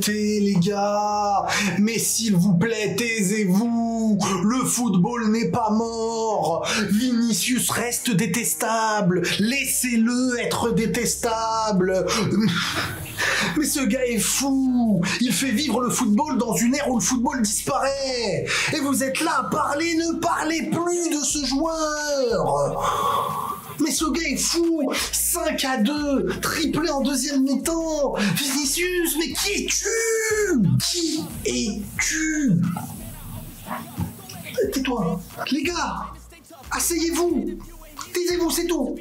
Les gars, mais s'il vous plaît, taisez-vous. Le football n'est pas mort. Vinicius reste détestable. Laissez-le être détestable. Mais ce gars est fou. Il fait vivre le football dans une ère où le football disparaît. Et vous êtes là à parler, ne parlez plus de ce joueur. Mais ce gars est fou. 5-2, triplé en deuxième mi-temps. Vinicius, mais qui es-tu? Qui es-tu? Tais-toi. Les gars, asseyez-vous. Taisez-vous, c'est tout.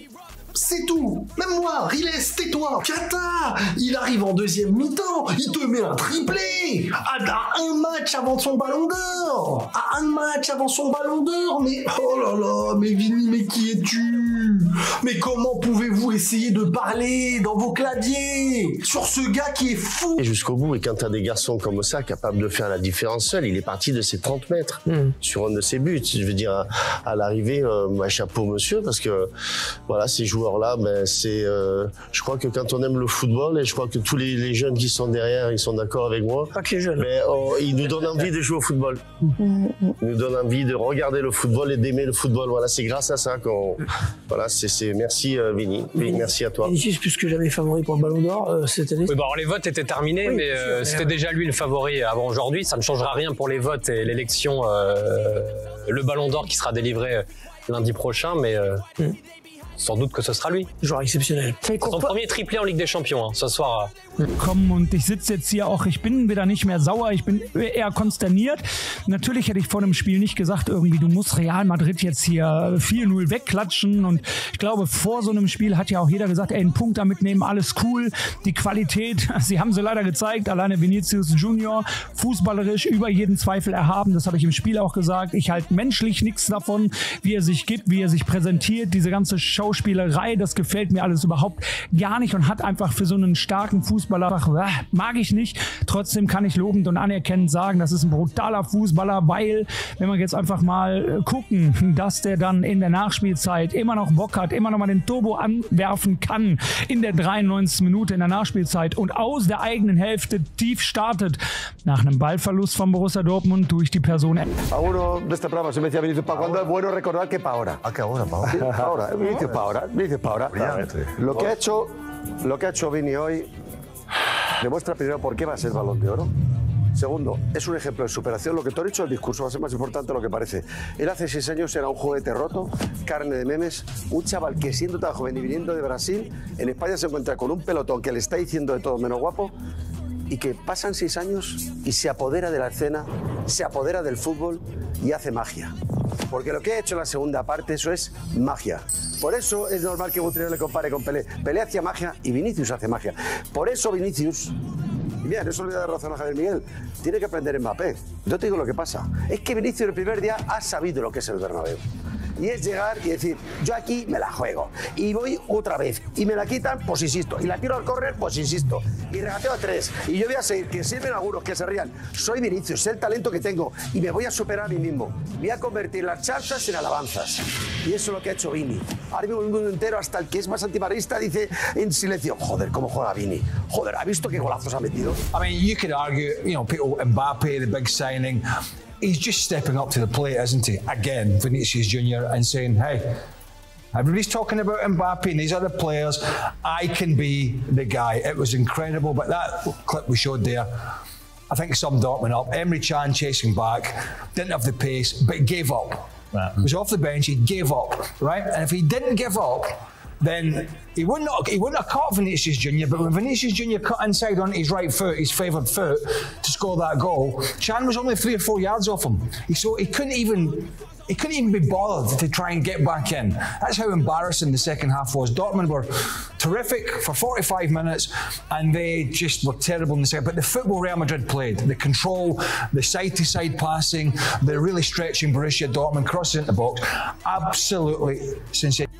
C'est tout. Même moi, Riles, tais-toi. Kata, il arrive en deuxième mi-temps, il te met un triplé. À un match avant son ballon d'or. À un match avant son ballon d'or. Mais oh là là, mais Vini, mais qui es-tu? Mais comment pouvez-vous essayer de parler dans vos claviers sur ce gars qui est fou? Et jusqu'au bout, et quand t'as des garçons comme ça capables de faire la différence seul, il est parti de ses 30 mètres sur un de ses buts. Je veux dire, à l'arrivée, chapeau monsieur, parce que voilà, ces joueurs-là, ben, c'est, je crois que quand on aime le football, et je crois que tous les jeunes qui sont derrière, ils sont d'accord avec moi, pas que les jeunes, mais ils nous donnent envie de jouer au football. Ils nous donnent envie de regarder le football et d'aimer le football. Voilà, c'est grâce à ça qu'on... Voilà, merci Vini. Merci à toi. Vinicius plus que jamais favori pour le Ballon d'Or cette année. Oui, bon, alors les votes étaient terminés, oui, mais c'était déjà lui le favori avant aujourd'hui. Ça ne changera rien pour les votes et l'élection, le Ballon d'Or qui sera délivré lundi prochain, mais sans doute que ce sera lui. Joueur exceptionnel. Son premier triplé en Ligue des Champions, hein, ce soir. Kommen und ich sitze jetzt hier auch, ich bin wieder nicht mehr sauer, ich bin eher konsterniert. Natürlich hätte ich vor dem Spiel nicht gesagt, irgendwie du musst Real Madrid jetzt hier 4-0 wegklatschen, und ich glaube, vor so einem Spiel hat ja auch jeder gesagt, ey, einen Punkt da mitnehmen, alles cool, die Qualität, sie haben sie leider gezeigt, alleine Vinicius Junior, fußballerisch über jeden Zweifel erhaben, das habe ich im Spiel auch gesagt, ich halte menschlich nichts davon, wie er sich gibt, wie er sich präsentiert, diese ganze Schauspielerei, das gefällt mir alles überhaupt gar nicht und hat einfach für so einen starken Fußballer, mag ich nicht. Trotzdem kann ich lobend und anerkennend sagen, das ist ein brutaler Fußballer, weil, wenn wir jetzt einfach mal gucken, dass der dann in der Nachspielzeit immer noch Bock hat, immer noch mal den Turbo anwerfen kann in der 93. Minute in der Nachspielzeit und aus der eigenen Hälfte tief startet, nach einem Ballverlust von Borussia Dortmund durch die Person. A uno de este programa se me decía Vinicius, ¿para cuándo es bueno recordar que para ahora? ¿A qué hora, Pau? Para ahora, Vinicius para ahora, Vinicius para ahora. Lo que ha hecho Vini hoy demuestra primero por qué va a ser Balón de Oro. Segundo, es un ejemplo de superación. Lo que tú has dicho, el discurso va a ser más importante de lo que parece. Él hace 6 años era un juguete roto, carne de memes, un chaval que siendo tan joven y viniendo de Brasil, en España se encuentra con un pelotón que le está diciendo de todo menos guapo, y que pasan 6 años y se apodera de la escena, se apodera del fútbol y hace magia. Porque lo que ha hecho en la segunda parte, eso es magia. Por eso es normal que Butrero le compare con Pelé. Pelé hacía magia y Vinicius hace magia. Por eso Vinicius, y mira, no se olvida de razón a Javier Miguel, tiene que aprender Mbappé. Yo te digo lo que pasa. Es que Vinicius el primer día ha sabido lo que es el Bernabéu. Y es llegar y decir, yo aquí me la juego. Y voy otra vez. Y me la quitan, pues insisto. Y la tiro al córner, pues insisto. Y regateo a 3. Y yo voy a seguir, que sirven algunos, que se rían. Soy Vinicius, sé el talento que tengo. Y me voy a superar a mí mismo. Voy a convertir las chanzas en alabanzas. Y eso es lo que ha hecho Vini. Ahora mismo el mundo entero, hasta el que es más antimarista, dice en silencio, joder, cómo juega Vini. Joder, ¿ha visto qué golazos ha metido? I mean, you could argue, you know, people, Mbappe, the big signing, he's just stepping up to the plate, isn't he? Again, Vinicius Junior, and saying, hey, everybody's talking about Mbappe and these other players. I can be the guy. It was incredible, but that clip we showed there, I think summed Dortmund up. Emre Can chasing back, didn't have the pace, but gave up. Right. He was off the bench, he gave up, right? And if he didn't give up, then he wouldn't have caught Vinicius Junior, but when Vinicius Junior cut inside on his right foot, his favoured foot, to score that goal, Can was only 3 or 4 yards off him. So he couldn't even be bothered to try and get back in. That's how embarrassing the second half was. Dortmund were terrific for 45 minutes and they just were terrible in the second. But the football Real Madrid played, the control, the side-to-side passing, the really stretching Borussia Dortmund, crosses into the box, absolutely sensational.